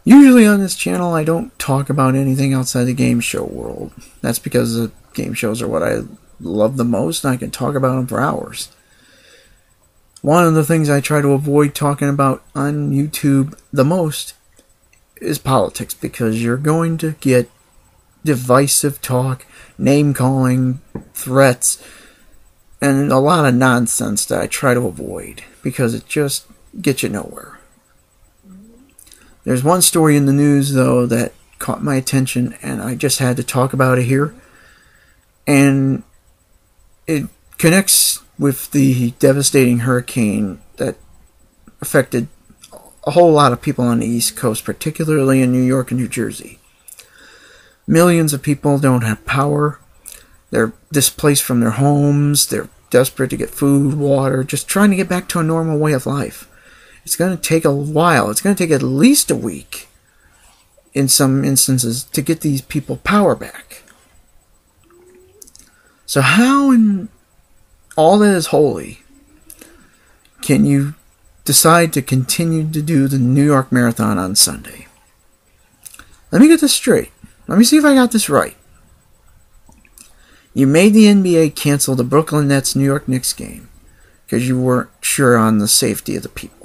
Usually on this channel, I don't talk about anything outside the game show world. That's because the game shows are what I love the most, and I can talk about them for hours. One of the things I try to avoid talking about on YouTube the most is politics, because you're going to get divisive talk, name-calling, threats, and a lot of nonsense that I try to avoid, because it just gets you nowhere. There's one story in the news, though, that caught my attention, and I just had to talk about it here. And it connects with the devastating hurricane that affected a whole lot of people on the East Coast, particularly in New York and New Jersey. Millions of people don't have power. They're displaced from their homes. They're desperate to get food, water, just trying to get back to a normal way of life. It's going to take a while. It's going to take at least a week, in some instances, to get these people power back. So how in all that is holy can you decide to continue to do the New York Marathon on Sunday? Let me get this straight. Let me see if I got this right. You made the NBA cancel the Brooklyn Nets New York Knicks game because you weren't sure on the safety of the people.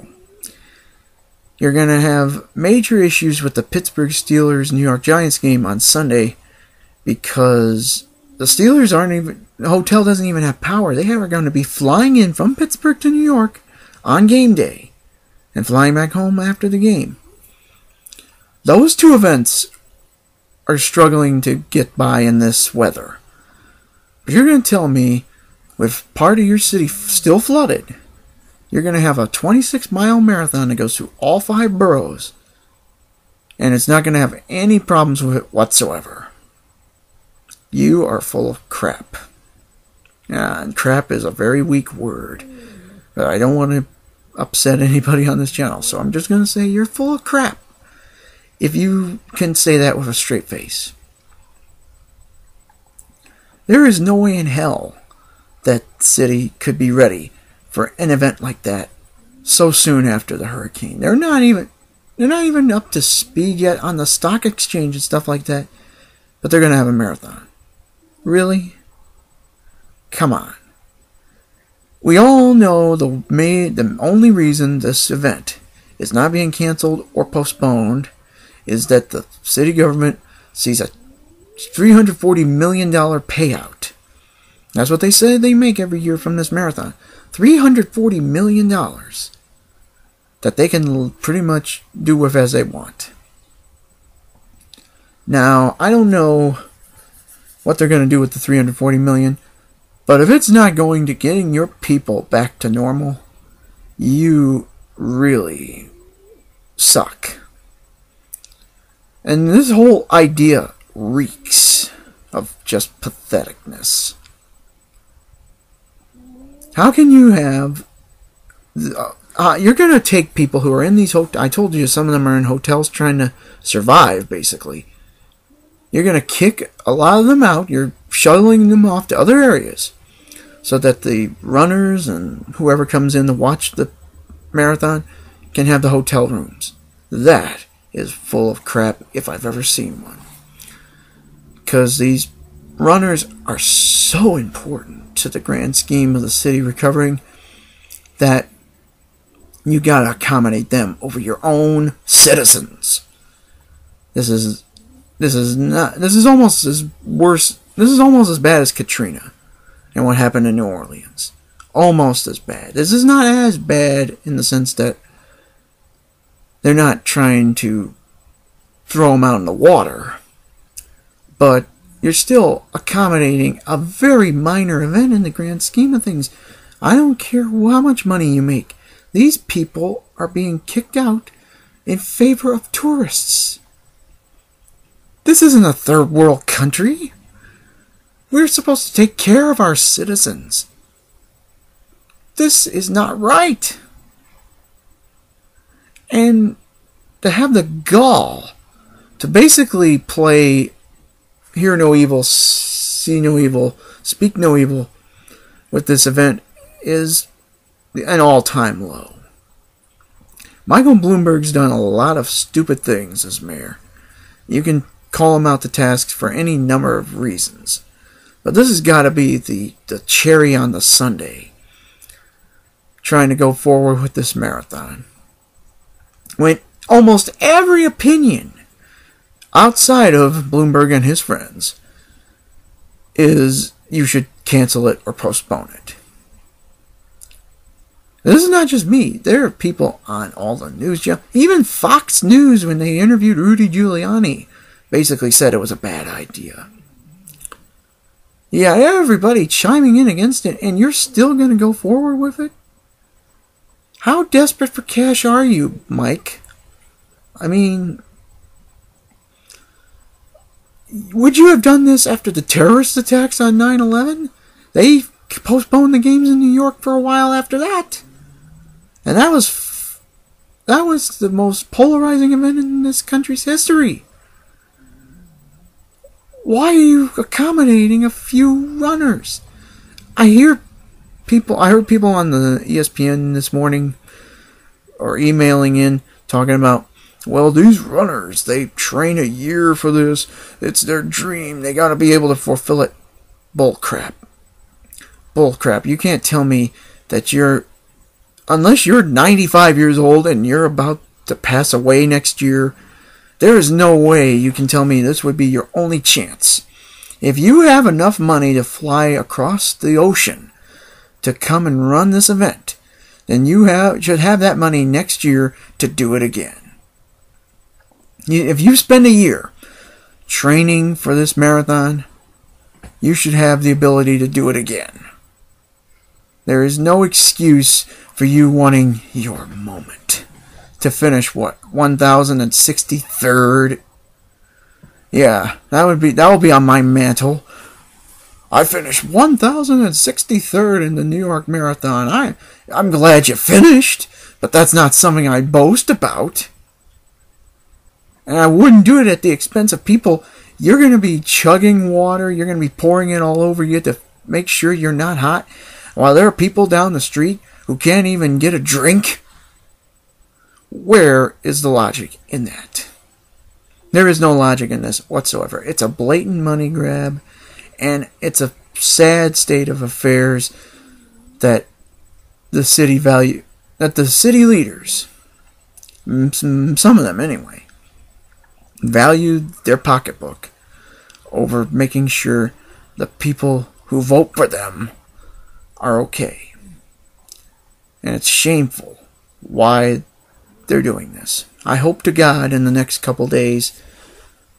You're going to have major issues with the Pittsburgh Steelers New York Giants game on Sunday because the Steelers the hotel doesn't even have power. They are going to be flying in from Pittsburgh to New York on game day and flying back home after the game. Those two events are struggling to get by in this weather. But you're going to tell me, with part of your city still flooded, you're going to have a 26-mile marathon that goes through all 5 boroughs, and it's not going to have any problems with it whatsoever. You are full of crap. And crap is a very weak word, but I don't want to upset anybody on this channel, so I'm just going to say you're full of crap, if you can say that with a straight face. There is no way in hell that city could be ready for an event like that so soon after the hurricane. They're not even up to speed yet on the stock exchange and stuff like that, but they're going to have a marathon. Really? Come on. We all know the only reason this event is not being canceled or postponed is that the city government sees a $340 million payout. That's what they say they make every year from this marathon. $340 million that they can pretty much do with as they want. Now, I don't know what they're going to do with the $340 million, but if it's not going to getting your people back to normal, you really suck. And this whole idea reeks of just patheticness. How can you have... you're going to take people who are in these hotels. I told you some of them are in hotels trying to survive, basically. You're going to kick a lot of them out. You're shuttling them off to other areas so that the runners and whoever comes in to watch the marathon can have the hotel rooms. That is full of crap if I've ever seen one. Because these runners are so important to the grand scheme of the city recovering that you gotta accommodate them over your own citizens. This is almost as bad as Katrina and what happened in New Orleans. Almost as bad. This is not as bad in the sense that they're not trying to throw them out in the water, but you're still accommodating a very minor event in the grand scheme of things. I don't care how much money you make. These people are being kicked out in favor of tourists. This isn't a third world country. We're supposed to take care of our citizens. This is not right. And to have the gall to basically play hear no evil, see no evil, speak no evil with this event is an all-time low. Michael Bloomberg's done a lot of stupid things as mayor. You can call him out to task for any number of reasons. But this has got to be the cherry on the sundae, trying to go forward with this marathon. When almost every opinion outside of Bloomberg and his friends is you should cancel it or postpone it. This is not just me. There are people on all the news. Even Fox News, when they interviewed Rudy Giuliani, basically said it was a bad idea. Yeah, everybody chiming in against it, and you're still going to go forward with it? How desperate for cash are you, Mike? I mean, would you have done this after the terrorist attacks on 9/11? They postponed the games in New York for a while after that. And that was the most polarizing event in this country's history. Why are you accommodating a few runners? I heard people on the ESPN this morning or emailing in talking about, well, these runners, they train a year for this. It's their dream. They got to be able to fulfill it. Bull crap. Bull crap. You can't tell me that unless you're 95 years old and you're about to pass away next year, there is no way you can tell me this would be your only chance. If you have enough money to fly across the ocean to come and run this event, then you should have that money next year to do it again. If you spend a year training for this marathon, you should have the ability to do it again. There is no excuse for you wanting your moment to finish, what, 1063rd? Yeah, that will be on my mantle. I finished 1063rd in the New York Marathon. I'm glad you finished, but that's not something I boast about. And I wouldn't do it at the expense of people. You're going to be chugging water. You're going to be pouring it all over you to make sure you're not hot, while there are people down the street who can't even get a drink. Where is the logic in that? There is no logic in this whatsoever. It's a blatant money grab, and it's a sad state of affairs that the city leaders, some of them anyway, value their pocketbook over making sure the people who vote for them are okay. And it's shameful why they're doing this. I hope to God in the next couple days,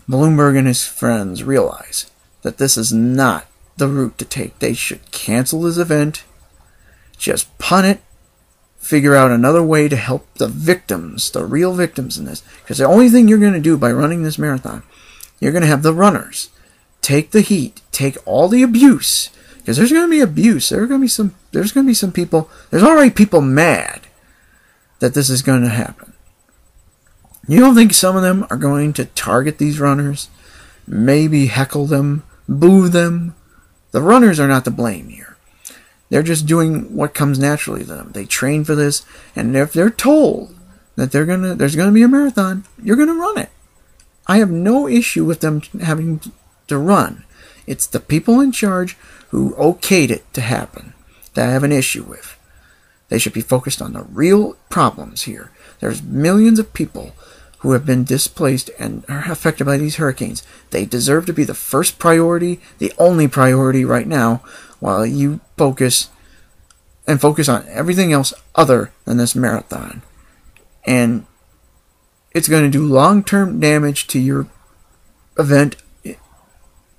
Bloomberg and his friends realize that this is not the route to take. They should cancel this event, just punt it, figure out another way to help the victims, the real victims in this. Because the only thing you're going to do by running this marathon, you're going to have the runners take the heat, take all the abuse. Because there's going to be abuse. There's going to be some people. There's already people mad that this is going to happen. You don't think some of them are going to target these runners? Maybe heckle them, boo them? The runners are not to blame here. They're just doing what comes naturally to them. They train for this, and if they're told that there's going to be a marathon, you're going to run it. I have no issue with them having to run. It's the people in charge who okayed it to happen that I have an issue with. They should be focused on the real problems here. There's millions of people who have been displaced and are affected by these hurricanes. They deserve to be the first priority, the only priority right now, while you focus on everything else other than this marathon. And it's going to do long-term damage to your event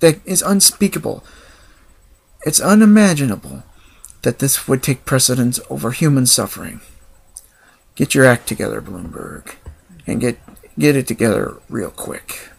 that is unspeakable. It's unimaginable that this would take precedence over human suffering. Get your act together, Bloomberg, and get it together real quick.